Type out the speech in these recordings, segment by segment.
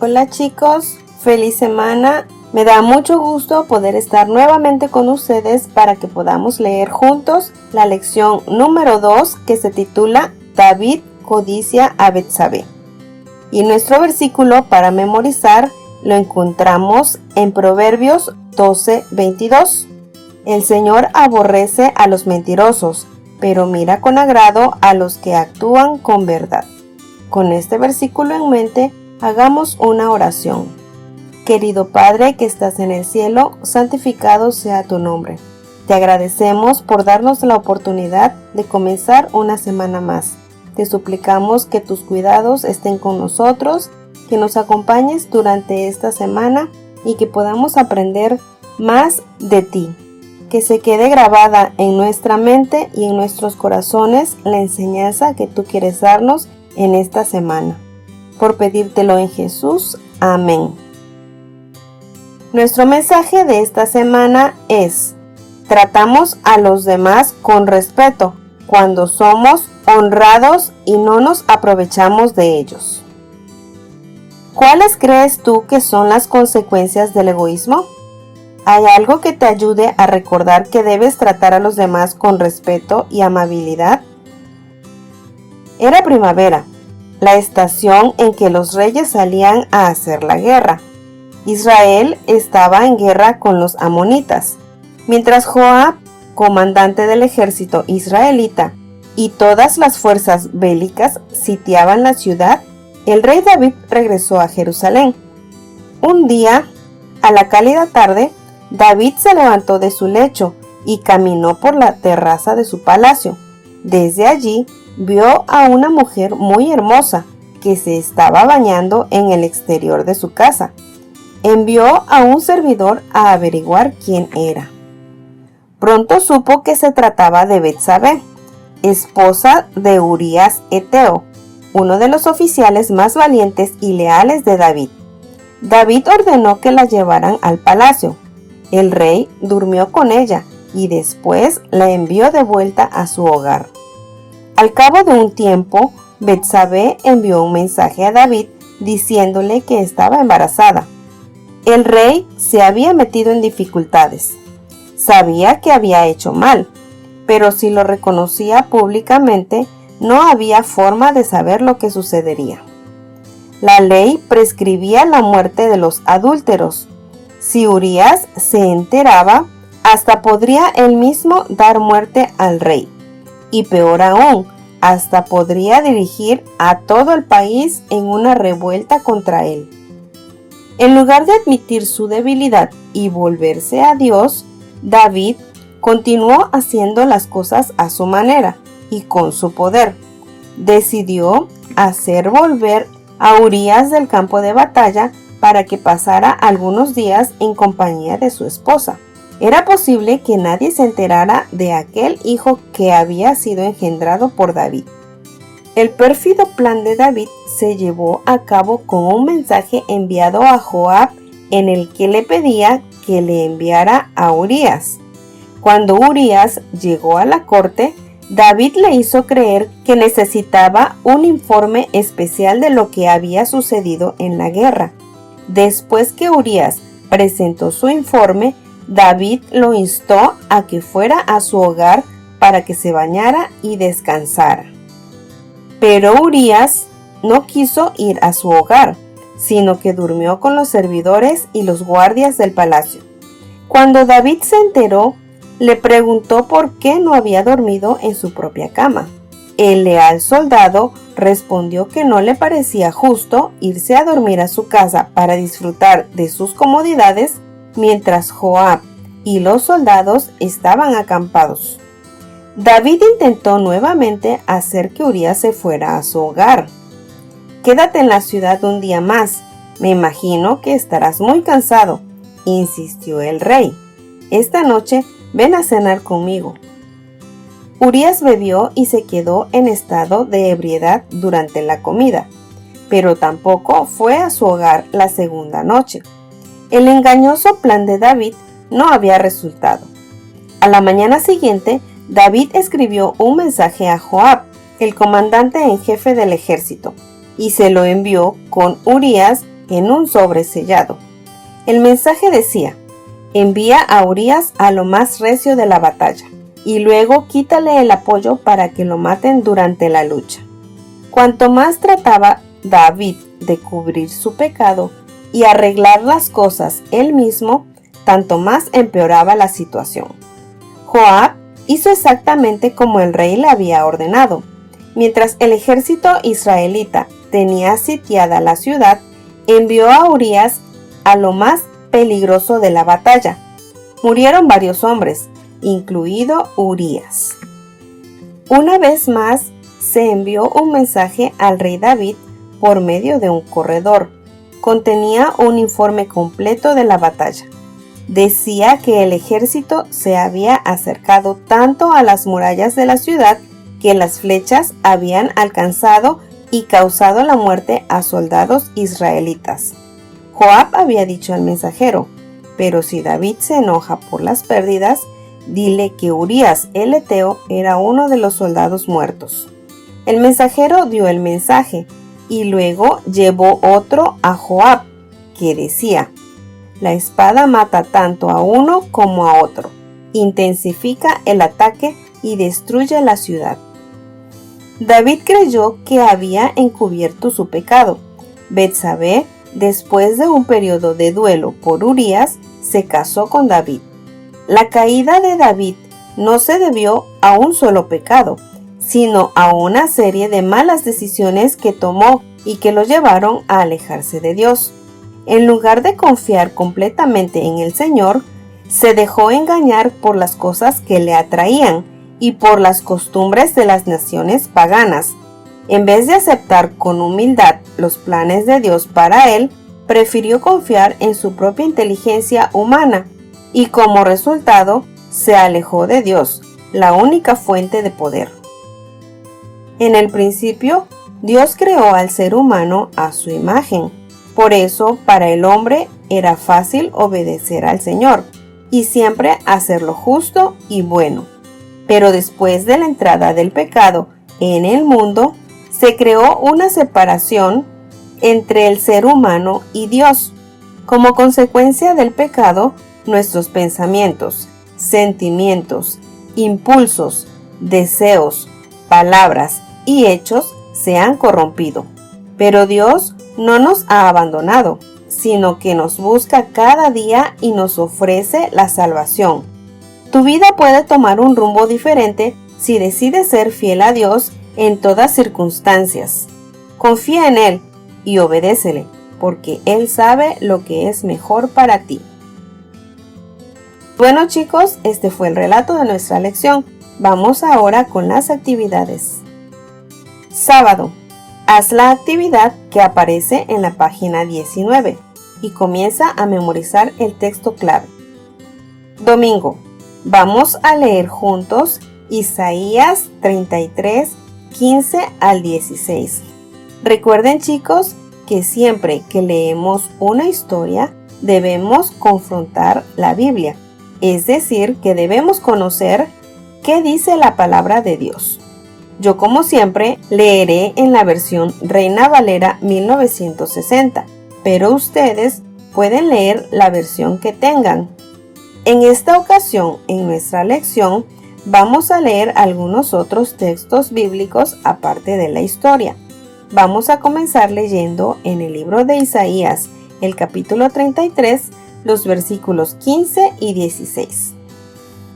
Hola chicos, feliz semana. Me da mucho gusto poder estar nuevamente con ustedes para que podamos leer juntos la lección número 2 que se titula David codicia a Betsabé. Y nuestro versículo para memorizar lo encontramos en Proverbios 12:22. El Señor aborrece a los mentirosos, pero mira con agrado a los que actúan con verdad. Con este versículo en mente, hagamos una oración. Querido Padre que estás en el cielo, santificado sea tu nombre. Te agradecemos por darnos la oportunidad de comenzar una semana más. Te suplicamos que tus cuidados estén con nosotros, que nos acompañes durante esta semana y que podamos aprender más de ti. Que se quede grabada en nuestra mente y en nuestros corazones la enseñanza que tú quieres darnos en esta semana. Por pedírtelo en Jesús. Amén. Nuestro mensaje de esta semana es: tratamos a los demás con respeto cuando somos honrados y no nos aprovechamos de ellos. ¿Cuáles crees tú que son las consecuencias del egoísmo? ¿Hay algo que te ayude a recordar que debes tratar a los demás con respeto y amabilidad? Era primavera, la estación en que los reyes salían a hacer la guerra. Israel estaba en guerra con los amonitas. Mientras Joab, comandante del ejército israelita, y todas las fuerzas bélicas sitiaban la ciudad, el rey David regresó a Jerusalén. Un día, a la cálida tarde, David se levantó de su lecho y caminó por la terraza de su palacio. Desde allí, vio a una mujer muy hermosa que se estaba bañando en el exterior de su casa. Envió a un servidor a averiguar quién era. Pronto supo que se trataba de Betsabé, esposa de Urías Eteo, uno de los oficiales más valientes y leales de David. David ordenó que la llevaran al palacio. El rey durmió con ella y después la envió de vuelta a su hogar. Al cabo de un tiempo, Betsabé envió un mensaje a David diciéndole que estaba embarazada. El rey se había metido en dificultades. Sabía que había hecho mal, pero si lo reconocía públicamente, no había forma de saber lo que sucedería. La ley prescribía la muerte de los adúlteros. Si Urías se enteraba, hasta podría él mismo dar muerte al rey. Y peor aún, hasta podría dirigir a todo el país en una revuelta contra él. En lugar de admitir su debilidad y volverse a Dios, David continuó haciendo las cosas a su manera y con su poder. Decidió hacer volver a Urías del campo de batalla para que pasara algunos días en compañía de su esposa. Era posible que nadie se enterara de aquel hijo que había sido engendrado por David. El pérfido plan de David se llevó a cabo con un mensaje enviado a Joab en el que le pedía que le enviara a Urías. Cuando Urías llegó a la corte, David le hizo creer que necesitaba un informe especial de lo que había sucedido en la guerra. Después que Urías presentó su informe, David lo instó a que fuera a su hogar para que se bañara y descansara. Pero Urías no quiso ir a su hogar, sino que durmió con los servidores y los guardias del palacio. Cuando David se enteró, le preguntó por qué no había dormido en su propia cama. El leal soldado respondió que no le parecía justo irse a dormir a su casa para disfrutar de sus comodidades mientras Joab y los soldados estaban acampados. David intentó nuevamente hacer que Urías se fuera a su hogar. «Quédate en la ciudad un día más, me imagino que estarás muy cansado», insistió el rey. «Esta noche ven a cenar conmigo». Urías bebió y se quedó en estado de ebriedad durante la comida, pero tampoco fue a su hogar la segunda noche. El engañoso plan de David no había resultado. A la mañana siguiente, David escribió un mensaje a Joab, el comandante en jefe del ejército, y se lo envió con Urías en un sobre sellado. El mensaje decía: envía a Urías a lo más recio de la batalla, y luego quítale el apoyo para que lo maten durante la lucha. Cuanto más trataba David de cubrir su pecado y arreglar las cosas él mismo, tanto más empeoraba la situación. Joab hizo exactamente como el rey le había ordenado. Mientras el ejército israelita tenía sitiada la ciudad, envió a Urías a lo más peligroso de la batalla. Murieron varios hombres, incluido Urías. Una vez más, se envió un mensaje al rey David por medio de un corredor. Contenía un informe completo de la batalla. Decía que el ejército se había acercado tanto a las murallas de la ciudad que las flechas habían alcanzado y causado la muerte a soldados israelitas. Joab había dicho al mensajero: pero si David se enoja por las pérdidas, dile que Urías el Eteo era uno de los soldados muertos. El mensajero dio el mensaje y luego llevó otro a Joab, que decía: la espada mata tanto a uno como a otro, intensifica el ataque y destruye la ciudad. David creyó que había encubierto su pecado. Betsabé, después de un periodo de duelo por Urías, se casó con David. La caída de David no se debió a un solo pecado, sino a una serie de malas decisiones que tomó y que lo llevaron a alejarse de Dios. En lugar de confiar completamente en el Señor, se dejó engañar por las cosas que le atraían y por las costumbres de las naciones paganas. En vez de aceptar con humildad los planes de Dios para él, prefirió confiar en su propia inteligencia humana y como resultado se alejó de Dios, la única fuente de poder. En el principio, Dios creó al ser humano a su imagen. Por eso, para el hombre era fácil obedecer al Señor y siempre hacer lo justo y bueno. Pero después de la entrada del pecado en el mundo, se creó una separación entre el ser humano y Dios. Como consecuencia del pecado, nuestros pensamientos, sentimientos, impulsos, deseos, palabras y hechos se han corrompido. Pero Dios no nos ha abandonado, sino que nos busca cada día y nos ofrece la salvación. Tu vida puede tomar un rumbo diferente si decides ser fiel a Dios en todas circunstancias. Confía en Él y obedécele, porque Él sabe lo que es mejor para ti. Bueno chicos, este fue el relato de nuestra lección. Vamos ahora con las actividades. Sábado. Haz la actividad que aparece en la página 19 y comienza a memorizar el texto clave. Domingo. Vamos a leer juntos Isaías 33, 15 al 16. Recuerden chicos que siempre que leemos una historia debemos confrontar la Biblia, es decir, que debemos conocer qué dice la palabra de Dios. Yo como siempre leeré en la versión Reina Valera 1960, pero ustedes pueden leer la versión que tengan. En esta ocasión, en nuestra lección, vamos a leer algunos otros textos bíblicos aparte de la historia. Vamos a comenzar leyendo en el libro de Isaías, el capítulo 33, los versículos 15 y 16.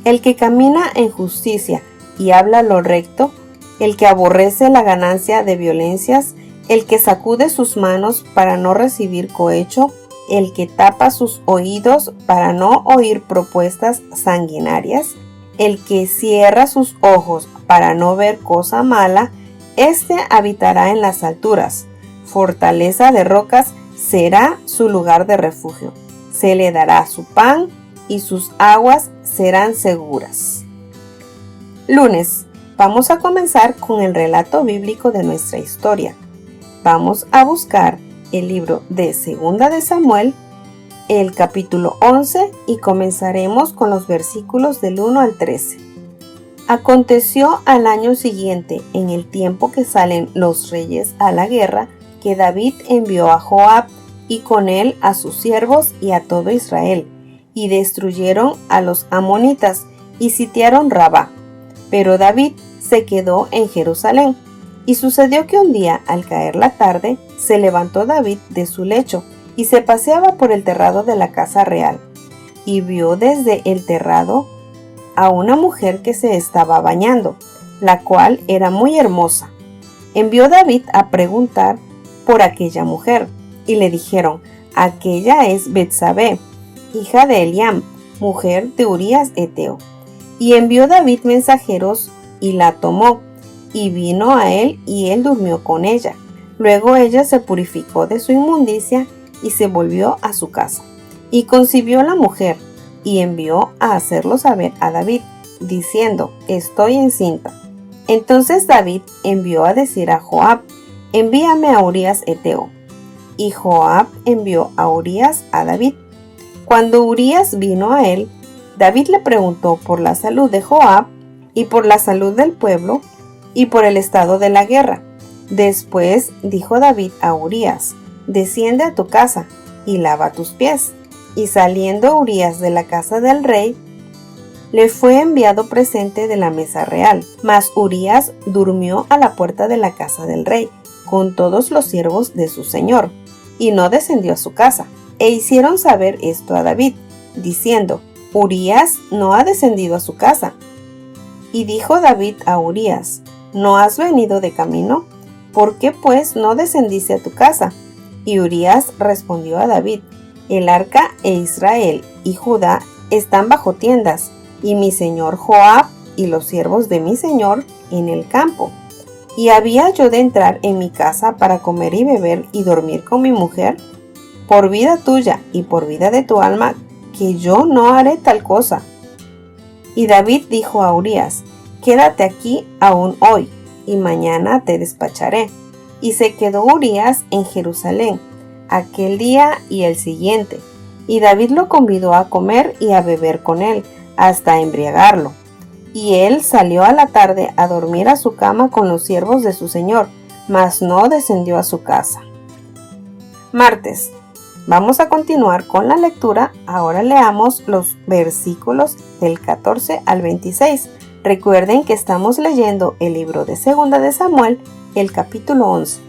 El que camina en justicia y habla lo recto, el que aborrece la ganancia de violencias, el que sacude sus manos para no recibir cohecho, el que tapa sus oídos para no oír propuestas sanguinarias, el que cierra sus ojos para no ver cosa mala, éste habitará en las alturas. Fortaleza de rocas será su lugar de refugio. Se le dará su pan y sus aguas serán seguras. Lunes. Vamos a comenzar con el relato bíblico de nuestra historia. Vamos a buscar el libro de Segunda de Samuel, el capítulo 11, y comenzaremos con los versículos del 1 al 13. Aconteció al año siguiente, en el tiempo que salen los reyes a la guerra, que David envió a Joab, y con él a sus siervos y a todo Israel, y destruyeron a los amonitas y sitiaron Rabá. Pero David se quedó en Jerusalén. Y sucedió que un día, al caer la tarde, se levantó David de su lecho y se paseaba por el terrado de la casa real, y vio desde el terrado a una mujer que se estaba bañando, la cual era muy hermosa. Envió David a preguntar por aquella mujer, y le dijeron: aquella es Betsabé, hija de Eliam, mujer de Urías Eteo. Y envió David mensajeros, y la tomó, y vino a él, y él durmió con ella. Luego ella se purificó de su inmundicia, y se volvió a su casa. Y concibió la mujer, y envió a hacerlo saber a David, diciendo: estoy encinta. Entonces David envió a decir a Joab: envíame a Urías Eteo. Y Joab envió a Urías a David. Cuando Urías vino a él, David le preguntó por la salud de Joab, y por la salud del pueblo, y por el estado de la guerra. Después dijo David a Urías: desciende a tu casa, y lava tus pies. Y saliendo Urías de la casa del rey, le fue enviado presente de la mesa real. Mas Urías durmió a la puerta de la casa del rey, con todos los siervos de su señor, y no descendió a su casa. E hicieron saber esto a David, diciendo: Urías no ha descendido a su casa. Y dijo David a Urías: ¿no has venido de camino? ¿Por qué pues no descendiste a tu casa? Y Urías respondió a David: el arca e Israel y Judá están bajo tiendas, y mi señor Joab y los siervos de mi señor en el campo. ¿Y había yo de entrar en mi casa para comer y beber y dormir con mi mujer? Por vida tuya y por vida de tu alma, que yo no haré tal cosa. Y David dijo a Urías: quédate aquí aún hoy, y mañana te despacharé. Y se quedó Urías en Jerusalén aquel día y el siguiente, y David lo convidó a comer y a beber con él, hasta embriagarlo. Y él salió a la tarde a dormir a su cama con los siervos de su señor, mas no descendió a su casa. Martes. Vamos a continuar con la lectura. Ahora leamos los versículos del 14 al 26. Recuerden que estamos leyendo el libro de Segunda de Samuel, el capítulo 11.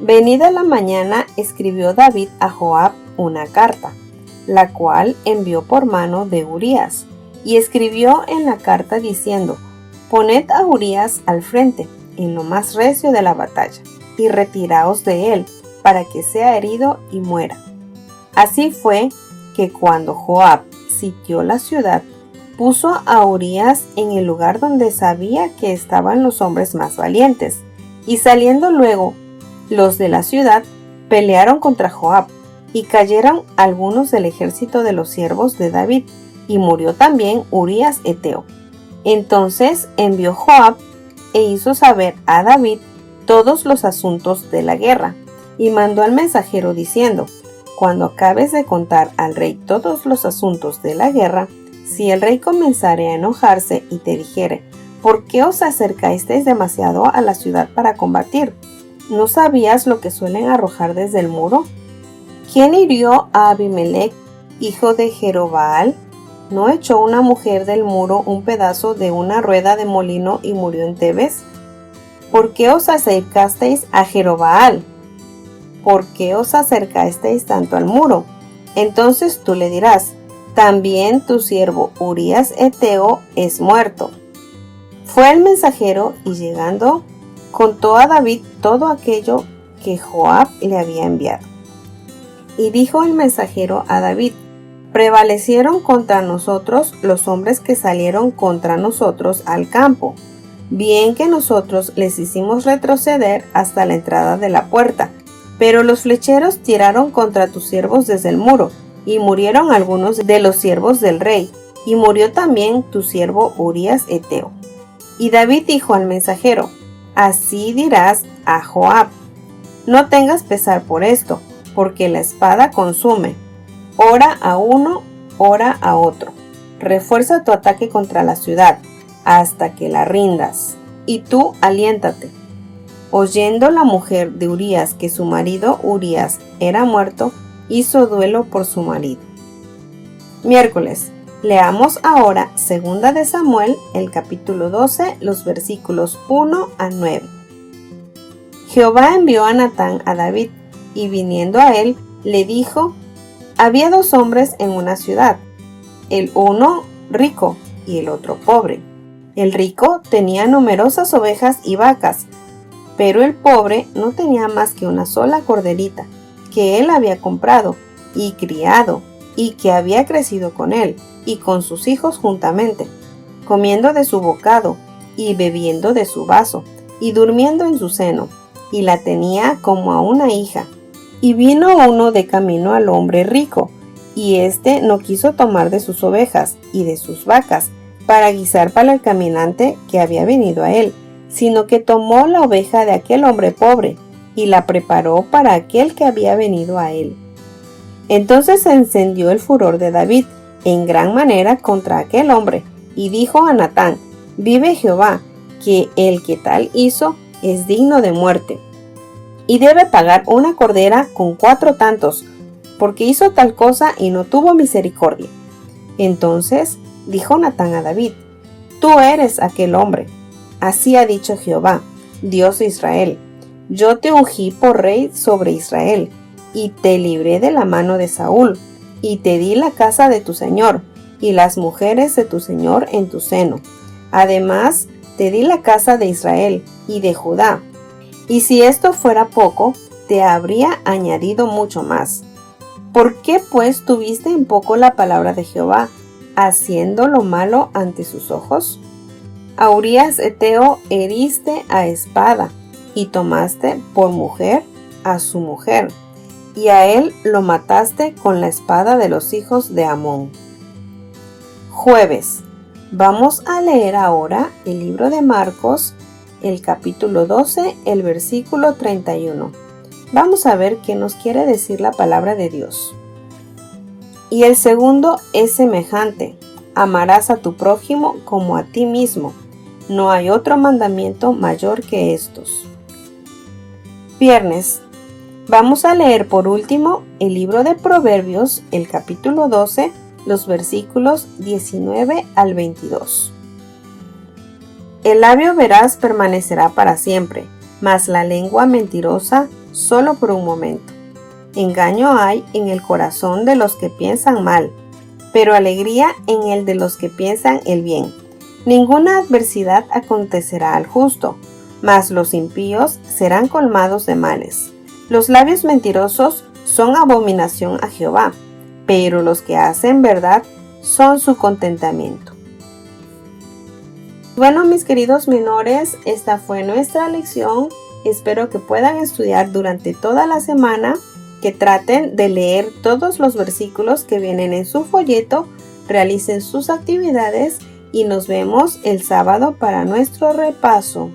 Venida la mañana, escribió David a Joab una carta, la cual envió por mano de Urías, y escribió en la carta diciendo: poned a Urías al frente, en lo más recio de la batalla, y retiraos de él, para que sea herido y muera. Así fue que cuando Joab sitió la ciudad, puso a Urías en el lugar donde sabía que estaban los hombres más valientes, y saliendo luego los de la ciudad, pelearon contra Joab, y cayeron algunos del ejército de los siervos de David, y murió también Urías Eteo. Entonces envió Joab e hizo saber a David todos los asuntos de la guerra, y mandó al mensajero diciendo: cuando acabes de contar al rey todos los asuntos de la guerra, si el rey comenzare a enojarse y te dijere: ¿por qué os acercasteis demasiado a la ciudad para combatir? ¿No sabías lo que suelen arrojar desde el muro? ¿Quién hirió a Abimelech, hijo de Jerobaal? ¿No echó una mujer del muro un pedazo de una rueda de molino y murió en Tebes? ¿Por qué os acercasteis a Jerobaal? ¿Por qué os acercasteis tanto al muro? Entonces tú le dirás: también tu siervo Urías Eteo es muerto. Fue el mensajero, y llegando, contó a David todo aquello que Joab le había enviado. Y dijo el mensajero a David: prevalecieron contra nosotros los hombres que salieron contra nosotros al campo, bien que nosotros les hicimos retroceder hasta la entrada de la puerta, pero los flecheros tiraron contra tus siervos desde el muro, y murieron algunos de los siervos del rey, y murió también tu siervo Urías Eteo. Y David dijo al mensajero: así dirás a Joab: no tengas pesar por esto, porque la espada consume. Ora a uno, ora a otro. Refuerza tu ataque contra la ciudad, hasta que la rindas. Y tú aliéntate. Oyendo la mujer de Urías que su marido Urías era muerto, hizo duelo por su marido. Miércoles. Leamos ahora 2 de Samuel, el capítulo 12, los versículos 1 a 9. Jehová envió a Natán a David, y viniendo a él, le dijo: había 2 hombres en una ciudad, el uno rico y el otro pobre. El rico tenía numerosas ovejas y vacas, pero el pobre no tenía más que una sola corderita, que él había comprado y criado, y que había crecido con él y con sus hijos juntamente, comiendo de su bocado y bebiendo de su vaso, y durmiendo en su seno, y la tenía como a una hija. Y vino uno de camino al hombre rico, y éste no quiso tomar de sus ovejas y de sus vacas para guisar para el caminante que había venido a él, sino que tomó la oveja de aquel hombre pobre y la preparó para aquel que había venido a él. Entonces se encendió el furor de David en gran manera contra aquel hombre, y dijo a Natán: vive Jehová, que el que tal hizo es digno de muerte, y debe pagar una cordera con 4 tantos, porque hizo tal cosa y no tuvo misericordia. Entonces dijo Natán a David: tú eres aquel hombre. Así ha dicho Jehová, Dios de Israel: yo te ungí por rey sobre Israel, y te libré de la mano de Saúl, y te di la casa de tu señor, y las mujeres de tu señor en tu seno. Además, te di la casa de Israel y de Judá. Y si esto fuera poco, te habría añadido mucho más. ¿Por qué pues tuviste en poco la palabra de Jehová, haciendo lo malo ante sus ojos? A Urías Heteo heriste a espada, y tomaste por mujer a su mujer, y a él lo mataste con la espada de los hijos de Amón. Jueves. Vamos a leer ahora el libro de Marcos, el capítulo 12, el versículo 31. Vamos a ver qué nos quiere decir la palabra de Dios. Y el segundo es semejante: amarás a tu prójimo como a ti mismo. No hay otro mandamiento mayor que estos. Viernes. Vamos a leer por último el libro de Proverbios, el capítulo 12, los versículos 19 al 22. El labio veraz permanecerá para siempre, mas la lengua mentirosa solo por un momento. Engaño hay en el corazón de los que piensan mal, pero alegría en el de los que piensan el bien. Ninguna adversidad acontecerá al justo, mas los impíos serán colmados de males. Los labios mentirosos son abominación a Jehová, pero los que hacen verdad son su contentamiento. Bueno, mis queridos menores, esta fue nuestra lección. Espero que puedan estudiar durante toda la semana, que traten de leer todos los versículos que vienen en su folleto, realicen sus actividades y nos vemos el sábado para nuestro repaso.